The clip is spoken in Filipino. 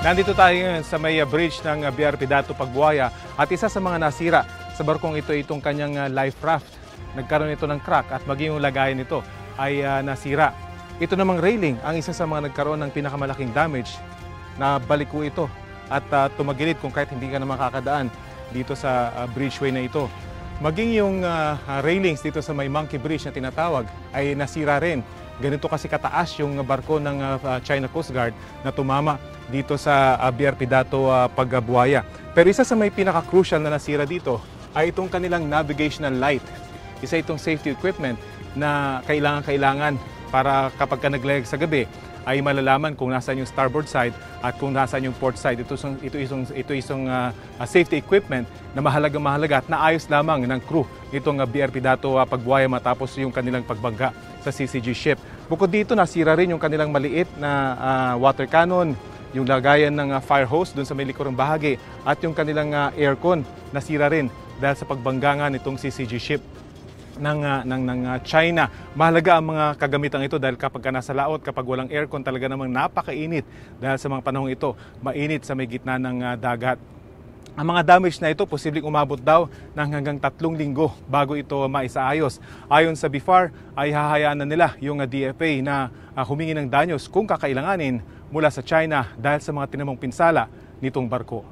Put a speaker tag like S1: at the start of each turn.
S1: Nandito tayo ngayon sa may bridge ng BRP Dato Pagbuaya at isa sa mga nasira sa barkong ito itong kanyang life raft. Nagkaroon ito ng crack at maging yung lagayan nito ay nasira. Ito namang railing ang isa sa mga nagkaroon ng pinakamalaking damage na baliko ito at tumagilid kung kahit hindi ka na makakadaan dito sa bridgeway na ito. Maging yung railings dito sa may Monkey Bridge na tinatawag ay nasira rin. Ganito kasi kataas yung barko ng China Coast Guard na tumama dito sa BRP Dato Pagbuaya. Pero isa sa may pinaka-crucial na nasira dito ay itong kanilang navigational light. Isa itong safety equipment na kailangan para kapag ka naglayag sa gabi ay malalaman kung nasaan yung starboard side at kung nasaan yung port side. Ito isang safety equipment na mahalaga at naayos lamang ng crew nitong BRP Dato Pagbuaya matapos yung kanilang pagbangga sa CCG ship. Bukod dito, nasira rin yung kanilang maliit na water cannon, yung lagayan ng fire hose dun sa may likurang bahagi at yung kanilang aircon nasira rin dahil sa pagbangga nitong CCG ship ng China. Mahalaga ang mga kagamitang ito dahil kapag nasa laot, kapag walang aircon, talaga namang napakainit dahil sa mga panahong ito, mainit sa may gitna ng dagat. Ang mga damage na ito, posibleng umabot daw ng hanggang 3 linggo bago ito maisaayos. Ayon sa BIFAR, ay hahayaan na nila yung DFA na humingi ng danyos kung kakailanganin mula sa China dahil sa mga tinamong pinsala nitong barko.